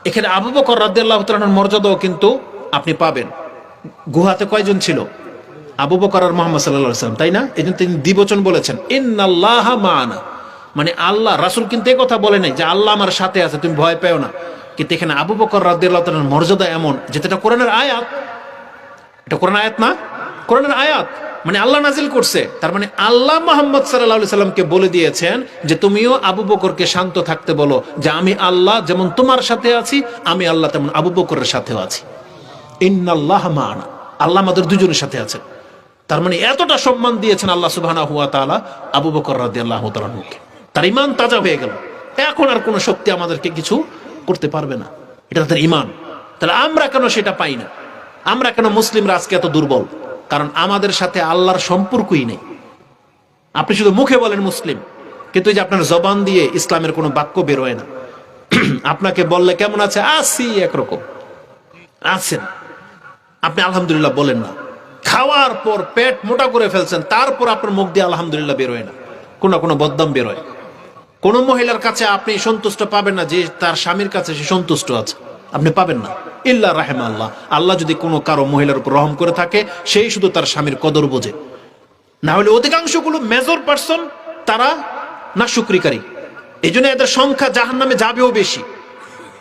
এখানে আবু বকর রাদিয়াল্লাহু তাআলার মর্যাদাও কিন্তু আপনি পাবেন। গুহাতে কয়জন ছিল? আবু বকর আর মুহাম্মদ সাল্লাল্লাহু আলাইহি ওয়াসাল্লাম, তাই না? এজন্য তিনি দ্বিবচন বলেছেন ইন্নাল্লাহা মানা, মানে আল্লাহ। রাসূল কিন্তু এই কথা বলে নাই যে আল্লাহ আমার সাথে আছে, তুমি ভয় পেও না। কিন্তু এখানে আবু বকর রাদিয়াল্লাহু তাআলার মর্যাদা এমন যে এটা কোরআনের আয়াত। এটা কোরআন আয়াত না, কোরআনের আয়াত, মানে আল্লাহ নাজিল করছে। তার মানে আল্লাহ মুহাম্মদ সাল্লাল্লাহু আলাইহি সাল্লামকে বলে দিয়েছেন যে তুমিও আবু বকরকে শান্ত থাকতে বলো, যে আমি আল্লাহ যেমন তোমার সাথে আছি, আমি আল্লাহ তেমন আবু বকরের সাথেও আছি। ইন্নাল্লাহা মানা, আল্লাহ আমাদের দুজনের সাথে আছেন। তার মানে এতটা সম্মান দিয়েছেন আল্লাহ সুবহানাহু ওয়া তাআলা আবু বকর রাদিয়াল্লাহু তাআলাকে। তার ঈমান তাজা হয়ে গেল, এখন আর কোনো শক্তি আমাদেরকে কিছু করতে পারবে না। এটা তাদের ঈমান। তাহলে আমরা কেন সেটা পাই না? আমরা কেন মুসলিমরা আজকে এত দুর্বল? কারণ আমাদের সাথে আল্লাহর সম্পর্কই নেই। আপনি শুধু মুখে বলেন মুসলিম, কিন্তু এই যে আপনার জবান দিয়ে ইসলামের কোনো বাক্য বেরোয় না। আপনাকে বললে কেমন আছে, আছি একরকম আছেন, আপনি আলহামদুলিল্লাহ বলেন না। খাওয়ার পর পেট মোটা করে ফেলছেন, তারপর আপনার মুখ দিয়ে আলহামদুলিল্লাহ বেরোয় না, কোনো বদনাম বেরোয়। কোন মহিলার কাছে আপনি সন্তুষ্ট পাবেন না যে তার স্বামীর কাছে সে সন্তুষ্ট আছে, আপনি পাবেন না। ইল্লা রাহেমা আল্লাহ, আল্লাহ যদি কোনো কারো মহিলার উপর রহম করে থাকে, সেই শুধু তার স্বামীর কদর বোঝে। না হলে অধিকাংশগুলো মেজর পার্সন তারা নাশুকরিকারী, এই জন্য এদের সংখ্যা জাহান্নামে যাবেও বেশি।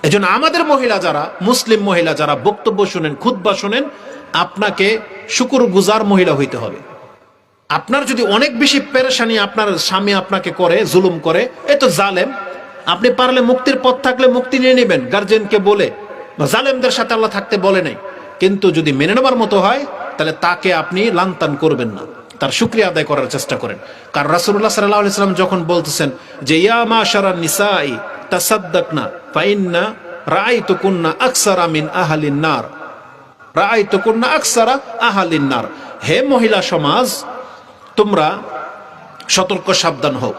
এই জন্য আমাদের মহিলা যারা, মুসলিম মহিলা যারা বক্তব্য শুনেন, খুতবা শুনেন, আপনাকে শুকরগুজার মহিলা হইতে হবে। আপনার যদি অনেক বেশি পেরেশানি আপনার স্বামী আপনাকে করে, জুলুম করে, এ তো জালেম, আপনি পারলে মুক্তির পথ থাকলে মুক্তি নিয়ে নেবেন গার্জেনকে বলে। জালেমদের সাথে আল্লাহ থাকতে বলে নাই, কিন্তু যদি মেনে নেবার মতো হয় তাহলে তাকে আপনি লান্তান করবেন না, তার শুকরিয়া আদায় করার চেষ্টা করেন। কারণ রাসূলুল্লাহ সাল্লাল্লাহু আলাইহি ওয়াসাল্লাম যখন বলতেছেন যে ইয়া মাশারান নিসাই তাসাদ্দাকনা ফাইন্না রাআইতুকুন্না আকসারা মিন আহলিন নার, রাআইতুকুন্না আকসারা আহলিন নার, হে মহিলা সমাজ তোমরা সতর্ক সাবধান হও,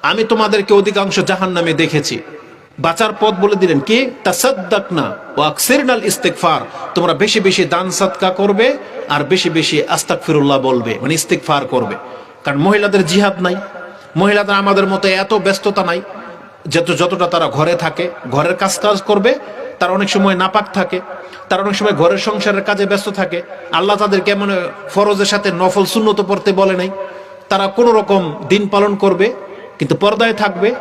আমি তোমাদেরকে অধিকাংশ জাহান্নামে দেখেছি। বাঁচার পথ বলে দিলেন কি, তাসাদ্দাকনা ওয়া আকসিরনাল ইস্তিগফার, তোমরা বেশি বেশি দান সাদকা করবে আর বেশি বেশি আস্তাগফিরুল্লাহ বলবে, মানে ইস্তিগফার করবে। কারণ মহিলাদের জিহাদ নাই, মহিলাদের আমাদের মতো এত ব্যস্ততা নাই, যতটা তারা ঘরে থাকে, ঘরের কাজ করবে, তার অনেক সময় নাপাক থাকে, তার অনেক সময় ঘরের সংসারের কাজে ব্যস্ত থাকে। আল্লাহ তাদেরকে মানে ফরজের সাথে নফল সুন্নত পড়তে বলে নাই, তারা কোনো রকম দিন পালন করবে, কিন্তু পর্দায় থাকবে।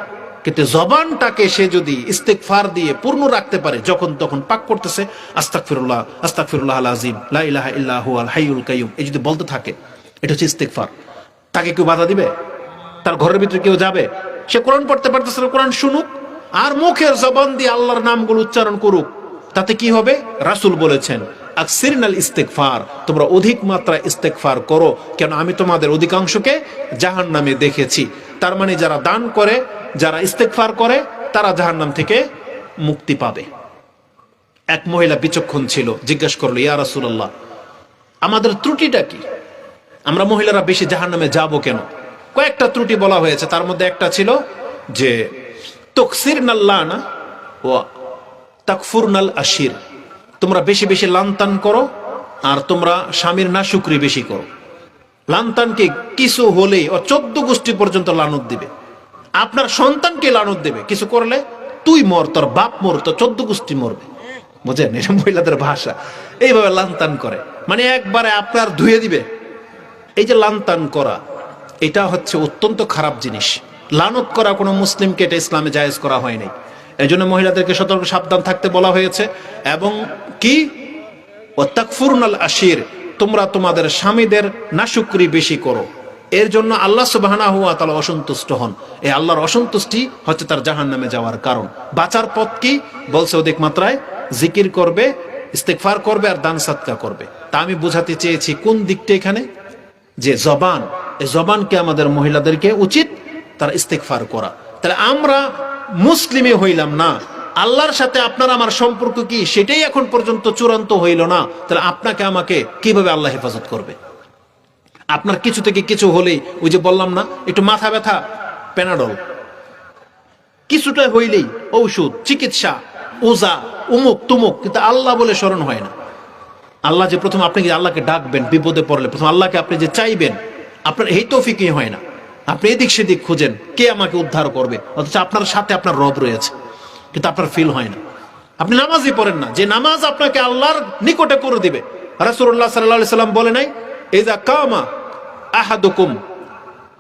কিন্তু জবানটাকে সে যদি ইস্তিগফার দিয়ে পূর্ণ রাখতে পারে, যখন তখন পাক করতেছে আস্তাগফিরুল্লাহ আস্তাগফিরুল্লাহ আল আযীম লা ইলাহা ইল্লা হুয়াল হাইয়ুল কাইয়ুম, এই যদি বলতে থাকে, এটা হচ্ছে ইস্তিগফার। তাকে কেউ বাধা দিবে? তার ঘরের ভিতরে কেউ যাবে? সে কোরআন পড়তে পারতেছে না, কোরআন শুনুক আর মুখের জবান দিয়ে আল্লাহর নামগুলো উচ্চারণ করুক, তাতে কি হবে? রাসূল বলেছেন আকসিরনাল ইস্তিগফার, তোমরা অধিক মাত্রায় ইস্তিগফার করো, কেন আমি তোমাদের অধিকাংশকে জাহান্নামে দেখেছি। তার মানে যারা দান করে, যারা ইস্তিগফার করে, তারা জাহান্নাম থেকে মুক্তি পাবে। এক মহিলা বিচক্ষণ ছিল, জিজ্ঞেস করলো ইয়া রাসূলুল্লাহ আমাদের ত্রুটিটা কি, আমরা মহিলারা বেশি জাহান্নামে যাব কেন? কয়েকটা ত্রুটি বলা হয়েছে, তার মধ্যে একটা ছিল যে তাকসিরনাল লানা ওয়া তাকফুরনাল আশির, তোমরা বেশি বেশি লান্তান করো আর তোমরা স্বামীর নাশুকরি বেশি করো। লান্তানকে কিছু হলেই ও 14 গোষ্ঠী পর্যন্ত লানত দিবে, আপনার সন্তানকে লানত দেবে, কিছু করলে তুই মর, তোর বাপ মর, তোর 14 গোষ্ঠী মরবে। বুঝেন, এটা মহিলাদের ভাষা। এইভাবে লান্তান করে, মানে একবারে আপনার ধুয়ে দিবে। এই যে লান্তান করা, এটা হচ্ছে অত্যন্ত খারাপ জিনিস। লানত করা কোনো মুসলিমকে এটা ইসলামে জায়েজ করা হয় নাই। এই জন্য মহিলাদেরকে সতর্ক সাবধান থাকতে বলা হয়েছে। এবং কি, ও তাকফুরনাল আশির, তোমরা তোমাদের স্বামীদের নাশুকরি বেশি করো। এর জন্য আল্লাহ সুবহানাহু ওয়া তাআলা অসন্তুষ্ট হন। এই আল্লাহর অসন্তুষ্টি হচ্ছে তার জাহান্নামে যাওয়ার কারণ। বাঁচার পথ কি বলছে? অধিক মাত্রায় জিকির করবে, ইস্তিগফার করবে আর দান সাদকা করবে। তা আমি বোঝাতে চেয়েছি কোন দিকটা এখানে, যে জবান, এই জবানকে আমাদের মহিলাদেরকে উচিত তার ইস্তিগফার করা। তাহলে আমরা মুসলিমে হইলাম না, আল্লাহর সাথে আপনার আমার সম্পর্ক কি সেটাই এখন পর্যন্ত চূড়ান্ত হইল না, তাহলে আপনাকে আমাকে কিভাবে আল্লাহ হেফাজত করবে? আপনার কিছু থেকে কিছু হলেই, ওই যে বললাম না, একটু মাথা ব্যথা প্যানাডল, কিছুটা হইলেই ঔষধ, চিকিৎসা, ওজা, উমুক তুমুক, কিন্তু আল্লাহ বলে স্মরণ হয় না। আল্লাহ যে প্রথম, আপনি যে আল্লাহকে ডাকবেন বিপদে পড়লে, প্রথম আল্লাহকে আপনি যে চাইবেন, আপনার এই তৌফিকই হয় না। আপনি এদিক সেদিক খুঁজেন কে আমাকে উদ্ধার করবে, অথচ আপনার সাথে আপনার রব রয়েছে, কিন্তু আপনার ফিল হয় না। আপনি নামাজই পড়েন না, যে নামাজ আপনাকে আল্লাহর নিকটে করে দিবে। রাসূলুল্লাহ সাল্লাল্লাহু আলাইহি সাল্লাম বলে নাই, ইযা কামা আহাদুকুম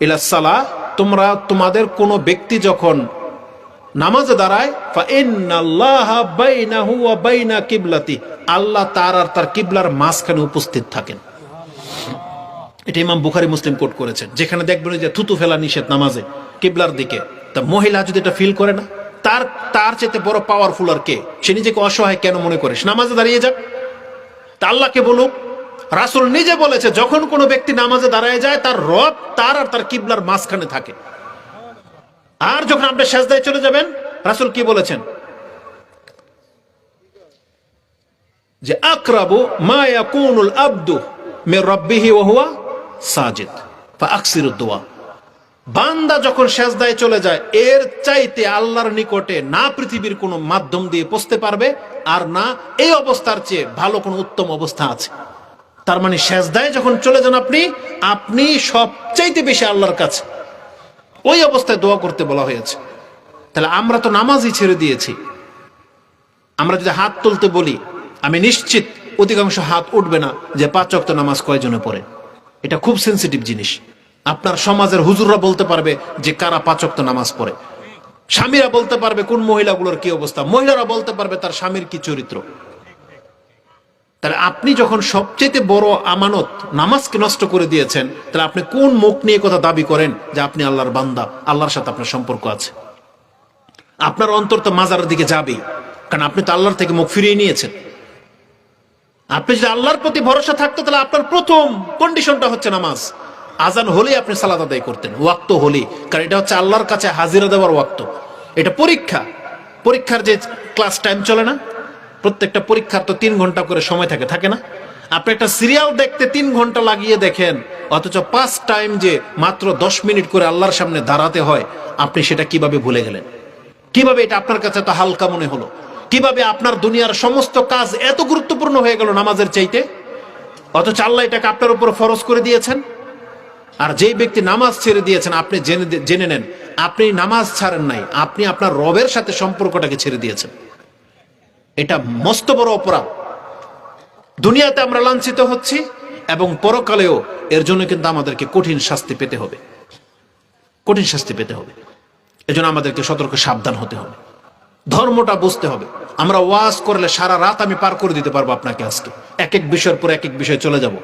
ইলাস সালাহ, তোমরা তোমাদের কোন ব্যক্তি যখন নামাজে দাঁড়ায়, ফা ইন্নাল্লাহা বাইনাহু ওয়া বাইনা কিবলাতি, আল্লাহ তার আর তার কিবলার মাঝখানে উপস্থিত থাকেন। এটা ইমাম বুখারী মুসলিম কোট করেছেন। যেখানে দেখবেন যে থুতু ফেলা নিষেধ নামাজে কিবলার দিকে, তা মহিলা যদি এটা ফিল করে না, তার চেয়ে বড় পাওয়ারফুল আর কে? সে নিজেকে অসহায় কেন মনে করে? নামাজে দাঁড়িয়ে যাক, তা আল্লাহকে বলুক। রাসূল নিজে বলেছে, যখন কোনো ব্যক্তি নামাজে দাঁড়ায় যায়, তার রব তার আর তার কিবলার মাঝখানে থাকে। আর যখন আপনি সেজদায় চলে যাবেন, রাসূল কি বলেছেন? যে আকরাবু মা ইয়াকুনুল আবদু মির রাব্বিহি ওয়া হুয়া সাজিদ ফাআকসিরুদ দুআ। বান্দা যখন সেজদায় চলে যায়, এর চাইতে আল্লাহর নিকটে না পৃথিবীর কোনো মাধ্যম দিয়ে পৌঁছতে পারবে, আর না এই অবস্থার চেয়ে ভালো কোনো উত্তম অবস্থা আছে। তার মানে সেজদায় যখন চলে যান আপনি সবচাইতে বেশি আল্লাহর কাছে, ওই অবস্থায় দোয়া করতে বলা হয়েছে। তাহলে আমরা তো নামাজই ছেড়ে দিয়েছি। আমরা যদি হাত তুলতে বলি, আমি নিশ্চিত অধিকাংশ হাত উঠবে না যে 5 ওয়াক্ত নামাজ কয়জনে পড়ে। এটা খুব সেন্সিটিভ জিনিস। আপনার সমাজের হুজুররা বলতে পারবে যে কারা 5 ওয়াক্ত নামাজ পড়ে, স্বামীরা বলতে পারবে কোন মহিলাগুলোর কি অবস্থা, মহিলারা বলতে পারবে তার স্বামীর কি চরিত্র। তাহলে আপনি যখন সবচেয়ে বড় আমানত নামাজকে নষ্ট করে দিয়েছেন, তাহলে আপনি কোন মুখ নিয়ে কথা দাবি করেন যে আপনি আল্লাহর বান্দা, আল্লাহর সাথে আপনার সম্পর্ক আছে? আপনার অন্তর তো মাজারের দিকে যাবেই, কারণ আপনি তো আল্লাহর থেকে মুখ ফিরিয়ে নিয়েছেন। আপনি যদি আল্লাহর প্রতি ভরসা থাকতো, তাহলে আপনার প্রথম কন্ডিশনটা হচ্ছে নামাজ। আজান হলেই আপনি সালাত আদায় করতেন, ওয়াক্ত হলেই, কারণ এটা হচ্ছে আল্লাহর কাছে হাজিরা দেওয়ার ওয়াক্ত। এটা পরীক্ষার যে ক্লাস টাইম চলে না, প্রত্যেকটা পরীক্ষার তো 3 ঘন্টা করে সময় থাকে না? আপনি একটা সিরিয়াল দেখতে 3 ঘন্টা লাগিয়ে দেখেন, অথচ 5 টাইম যে মাত্র 10 মিনিট করে আল্লাহর সামনে দাঁড়াতে হয়, আপনি সেটা কিভাবে ভুলে গেলেন? কিভাবে এটা আপনার কাছে এত হালকা মনে হলো? কিভাবে আপনার দুনিয়ার সমস্ত কাজ এত গুরুত্বপূর্ণ হয়ে গেল নামাজের চাইতে, অথচ আল্লাহ এটাকে আপনার উপর ফরজ করে দিয়েছেন? আর যেই ব্যক্তি নামাজ ছেড়ে দিয়েছেন, আপনি জেনে নেন আপনি নামাজ ছাড়েন নাই, আপনি আপনার রবের সাথে সম্পর্কটাকে ছেড়ে দিয়েছেন। এটা মস্ত বড় অপরাধ। দুনিয়াতে আমরা লাঞ্ছিত হচ্ছি, এবং পরকালেও এর জন্য কিন্তু আমাদেরকে কঠিন শাস্তি পেতে হবে। এজন্য আমাদেরকে সতর্ক সাবধান হতে হবে, ধর্মটা বুঝতে হবে। আমরা ওয়াজ করলে সারা রাত আমি পার করে দিতে পারবো আপনাকে, আজকে এক এক বিষয়ের পর এক এক বিষয়ে চলে যাব,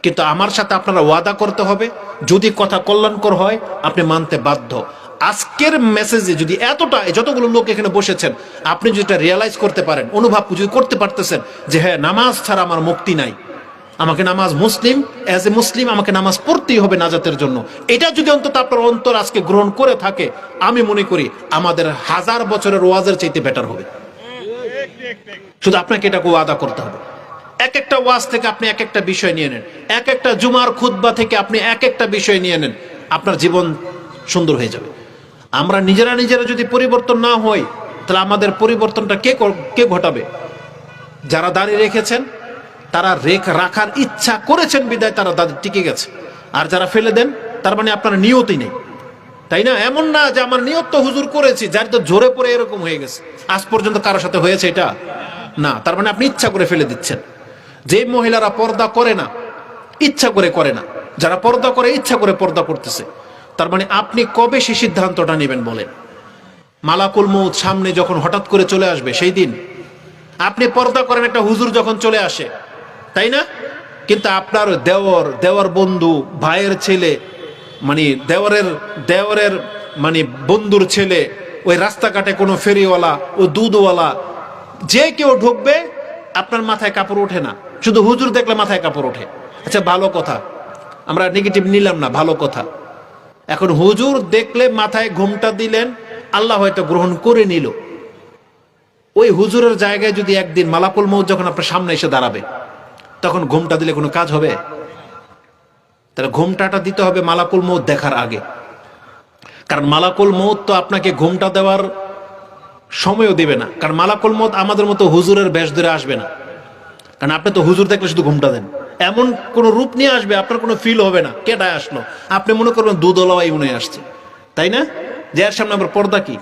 কিন্তু আমার সাথে আপনারা ওয়াদা করতে হবে, যদি কথা কল্যাণকর হয় আপনি মানতে বাধ্য। আজকের মেসেজে যদি যতগুলো লোক এখানে বসেছেন, আপনি যদি এটা রিয়েলাইজ করতে পারেন, অনুভব যদি করতে পারতেছেন যে হ্যাঁ, নামাজ ছাড়া আমার মুক্তি নাই, আমাকে নামাজ অ্যাজ এ মুসলিম আমাকে নামাজ পড়তেই হবে নাজাতের জন্য, এটা যদি অন্তত আপনার অন্তর আজকে গ্রহণ করে থাকে, আমি মনে করি আমাদের 1000 বছরের ওয়াজের চাইতে বেটার হবে। শুধু আপনাকে এটাকে ওয়াদা করতে হবে। এক একটা ওয়াজ থেকে আপনি এক একটা বিষয় নিয়ে নেন, এক একটা জুমার খুতবা থেকে আপনি এক একটা বিষয় নিয়ে নেন, আপনার জীবন সুন্দর হয়ে যাবে। আমরা নিজেরা যদি পরিবর্তন না হই, তাহলে আমাদের পরিবর্তনটা কে ঘটাবে? যারা দাঁড়িয়ে রেখেছেন, তারা রাখার ইচ্ছা করেছেন বিদায় তারা টিকে গেছে, আর যারা ফেলে দেন, তার মানে আপনার নিয়তই নেই, তাই না? এমন না যে আমার নিয়ত তো হুজুর করেছি, যার তো জোরে পড়ে এরকম হয়ে গেছে। আজ পর্যন্ত কারোর সাথে হয়েছে এটা? না। তার মানে আপনি ইচ্ছা করে ফেলে দিচ্ছেন। যে মহিলারা পর্দা করে না, ইচ্ছা করে না, যারা পর্দা করে ইচ্ছা করে পর্দা করতেছে, তার মানে আপনি কবে সেই সিদ্ধান্তটা নেবেন বলেন? মালাকুল মউত সামনে যখন হঠাৎ করে চলে আসবে সেই দিন। আপনি পর্দা করেন একটা হুজুর যখন চলে আসে, তাই না? কিন্তু আপনার দেওয়ার বন্ধু, ভাইয়ের ছেলে, মানে দেওয়ারের মানে বন্ধুর ছেলে, ওই রাস্তাঘাটে কোনো ফেরিওয়ালা, ও দুধওয়ালা, যে কেউ ঢুকবে, আপনার মাথায় কাপড় ওঠে না, শুধু হুজুর দেখলে মাথায় কাপড় ওঠে। আচ্ছা, ভালো কথা, আমরা নেগেটিভ নিলাম না, ভালো কথা। এখন হুজুর দেখলে মাথায় ঘুমটা দিলেন, আল্লাহ হয়তো গ্রহণ করে নিল। ওই হুজুরের জায়গায় যদি একদিন মালাকুল মউত যখন আপনার সামনে এসে দাঁড়াবে, তখন ঘুমটা দিলে কোনো কাজ হবে? তাহলে ঘুমটাটা দিতে হবে মালাকুল মউত দেখার আগে, কারণ মালাকুল মউত তো আপনাকে ঘুমটা দেওয়ার সময়ও দেবে না, কারণ মালাকুল মউত আমাদের মতো হুজুরের বেশ ধরে আসবে না, কারণ আপনি তো হুজুর দেখলে শুধু ঘুমটা দেন। এমন কোন রূপ নিয়ে আসবে, আপনার কোনো ফিল হবে না কেটায় আসলো, আপনি মনে করবেন দুধওয়ালাই মনে আসছে, তাই না? যে এর সামনে আবার পর্দা কি?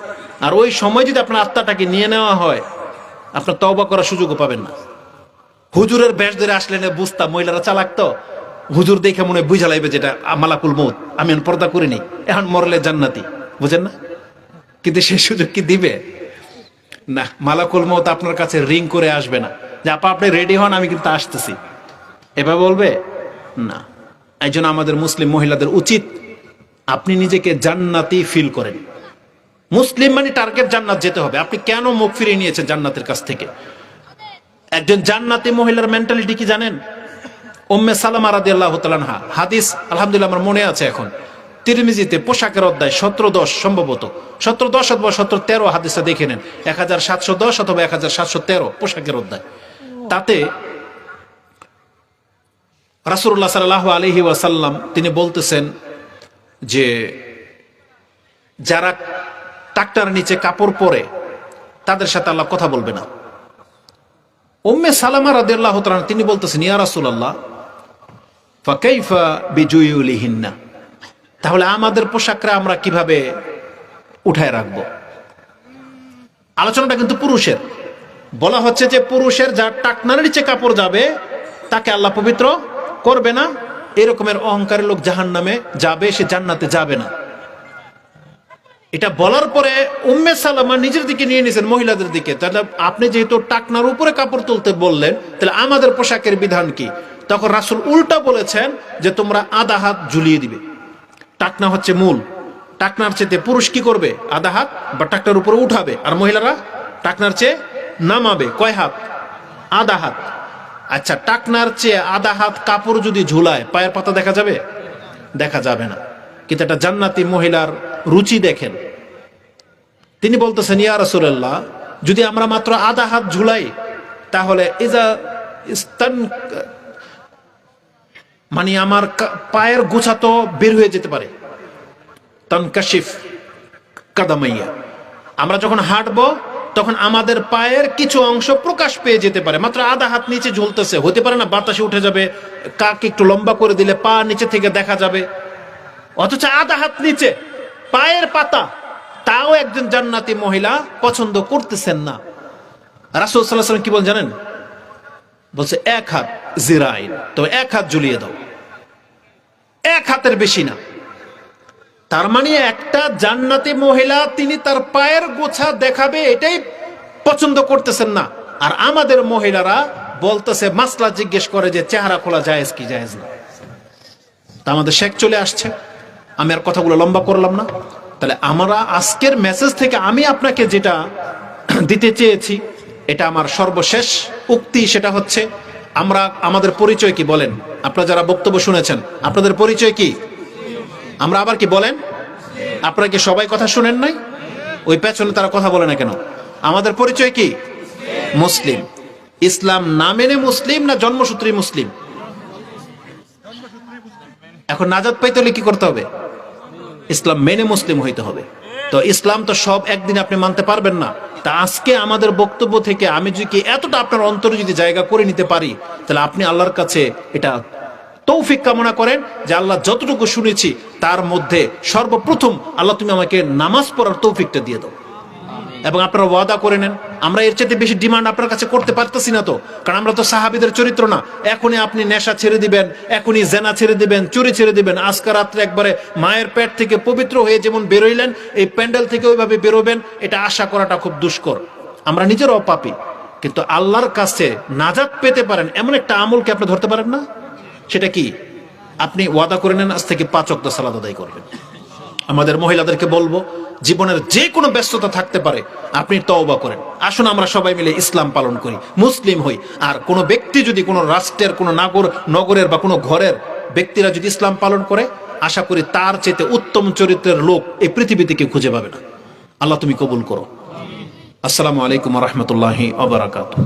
আর ওই সময় যদি আপনার আত্মাটাকে নিয়ে নেওয়া হয়, আপনার তওবা করার সুযোগও পাবেন না। হুজুরের বেশ ধরে আসলে বুঝতাম মহিলারা চালাক, তো হুজুর দেখে মনে বুঝা লাগবে যেটা মালাকুল মউত, আমি পর্দা করিনি, এখন মরলে জান্নাতি, বুঝেন না? কিন্তু সেই সুযোগ কি দিবে? না, মালাকুল মউত আপনার কাছে রিং করে আসবে না যে আপনি রেডি হন, আমি কিন্তু আসতেছি, এভাবে বলবে না। এই জন্য আমাদের মুসলিম মহিলাদের উচিত, আপনি নিজেকে জান্নাতি ফিল করেন। মুসলিম মানে টার্গেট জান্নাত যেতে হবে। আপনি কেন মুখ ফিরিয়ে নিয়েছেন জান্নাতের কাছ থেকে? একজন জান্নাতি মহিলার মেন্টালিটি কি জানেন? উম্মে সালামা রাদিয়াল্লাহু তাআলা আনহা, হাদিস আলহামদুলিল্লাহ আমার মনে আছে এখন, তিরমিজিতে পোশাকের অধ্যায় 1710, সম্ভবত 1710 অথবা 1713 হাদিসটা দেখে নেন, 1710 অথবা 1713 পোশাকের অধ্যায়। তাতে রাসূলুল্লাহ সাল্লাল্লাহু আলাইহি ওয়াসাল্লাম তিনি বলতেছেন যে যারা টাকটার নিচে কাপড় পরে তাদের সাথে আল্লাহ কথা বলবে না। উম্মে সালামা রাদিয়াল্লাহু তাআলা তিনি বলতেছেন, ইয়া রাসূলুল্লাহ ফাকাইফা বিজুয়ুলিহিন্না, তাহলে আমাদের পোশাকরা আমরা কিভাবে উঠায় রাখবো? আলোচনাটা কিন্তু পুরুষের, বলা হচ্ছে যে পুরুষের যার টাকনার নিচে কাপড় যাবে তাকে আল্লাহ পবিত্র করবে না, এরকমের অহংকারের লোক জাহান্নামে যাবে, সে জান্নাতে যাবে না। এটা বলার পরে উম্মে সালামা নিজের দিকে নিয়ে নিয়েছেন, মহিলাদের দিকে। তাহলে আপনি যেহেতু টাকনার উপরে কাপড় তুলতে বললেন, তাহলে আমাদের পোশাকের বিধান কি? তখন রাসূল উল্টা বলেছেন যে তোমরা আধা হাত ঝুলিয়ে দিবে। টাকনা হচ্ছে মূল, টাকনার চেয়ে পুরুষ কি করবে? আধা হাত বা টাকনার উপরে উঠাবে, আর মহিলারা টাকনার চেয়ে নামাবে। কয় হাত? আধা হাত। আচ্ছা, টাকনার চেয়ে আধা হাত কাপড় যদি ঝুলায় পায়ের পাতা দেখা যাবে? দেখা যাবে না। কিন্তু একটা জান্নাতি মহিলার রুচি দেখেন। তিনি বলতেছেন, ইয়া রাসূলুল্লাহ যদি আমরা মাত্র আধা হাত ঝুলাই তাহলে মানে আমার পায়ের গোছা তো বের হয়ে যেতে পারে। তানকাশিফ কাদামাইয়া, আমরা যখন হাঁটবো তখন আমাদের পায়ের কিছু অংশ প্রকাশ পেয়ে যেতে পারে। মাত্র আধা হাত নিচে ঝুলতেছে, হতে পারে না বাতাসে উঠে যাবে, কাক একটু লম্বা করে দিলে পা নিচে থেকে দেখা যাবে। অথচ আধা হাত নিচে পায়ের পাতা, তাও একজন জান্নাতি মহিলা পছন্দ করতেছেন না। রাসূল সাল্লাল্লাহু আলাইহি ওয়াসাল্লাম কি বলেন জানেন? বলছে এক হাত জিরাইন, তো এক হাত ঝুলিয়ে দাও, এক হাতের বেশি না। তার মানে একটা জান্নাতি মহিলা তিনি তার পায়ের গোছা দেখাবে এটাই পছন্দ করতেছেন না। আর আমাদের মহিলারা বলতেছে, মাসলা জিজ্ঞেস করে যে চেহারা খোলা জায়েজ কি জায়েজ না। তা আমাদের শেখ চলে আসছে, আমি আর কথাগুলো লম্বা করলাম না। তাহলে আমরা আজকের মেসেজ থেকে আমি আপনাকে যেটা দিতে চেয়েছি, এটা আমার সর্বশেষ উক্তি, সেটা হচ্ছে আমরা আমাদের পরিচয় কি বলেন? আপনারা যারা বক্তব্য শুনেছেন আপনাদের পরিচয় কি? আমরা আবার কি বলেন? আপনারা কি সবাই কথা শুনেন নাই? ওই পেছনে তারা কথা বলে না কেন? আমাদের পরিচয় কি? মুসলিম। ইসলাম না মেনে মুসলিম না জন্মসূত্রে মুসলিম? এখন নাজাত পাইতে হলে কি করতে হবে? ইসলাম মেনে মুসলিম হইতে হবে। তো ইসলাম তো সব একদিন আপনি মানতে পারবেন না। তা আজকে আমাদের বক্তব্য থেকে আমি যদি এতটা আপনার অন্তরে যদি জায়গা করে নিতে পারি, তাহলে আপনি আল্লাহর কাছে এটা তৌফিক কামনা করেন যে আল্লাহ যতটুকু শুনেছি তার মধ্যে সর্বপ্রথম আল্লাহ তুমি আমাকে নামাজ পড়ার তৌফিকটা দিয়ে দাও। এবং আপনারা ওয়াদা করে নেন, আমরা এর চাইতে বেশি ডিমান্ড আপনার কাছে করতে পারতেছি না, তো কারণ আমরা তো সাহাবীদের চরিত্র না। এখনই আপনি নেশা ছেড়ে দিবেন, এখনই জেনা ছেড়ে দিবেন, চুরি ছেড়ে দিবেন, আজকে রাত্রে একবারে মায়ের পেট থেকে পবিত্র হয়ে যেমন বেরোইলেন এই প্যান্ডেল থেকে ওইভাবে বেরোবেন, এটা আশা করাটা খুব দুষ্কর। আমরা নিজেরাও পাপী, কিন্তু আল্লাহর কাছে নাজাত পেতে পারেন এমন একটা আমলকে আপনি ধরতে পারেন না। সেটা কি? আপনি ওয়াদা করে নেন আজ থেকে 5 ওয়াক্ত সালাত আদায় করবেন। আমাদের মহিলাদেরকে বলবো, জীবনের যে কোনো ব্যস্ততা থাকতে পারে, আপনি তওবা করেন। আসুন আমরা সবাই মিলে ইসলাম পালন করি, মুসলিম হই। আর কোনো ব্যক্তি যদি কোনো রাষ্ট্রের, কোনো নগরের বা কোনো ঘরের ব্যক্তিরা যদি ইসলাম পালন করে, আশা করি তার চেয়ে উত্তম চরিত্রের লোক এই পৃথিবীতে কেউ খুঁজে পাবে না। আল্লাহ তুমি কবুল করো। আসসালামু আলাইকুম ওয়া রাহমাতুল্লাহি ওয়া বারাকাতুহু।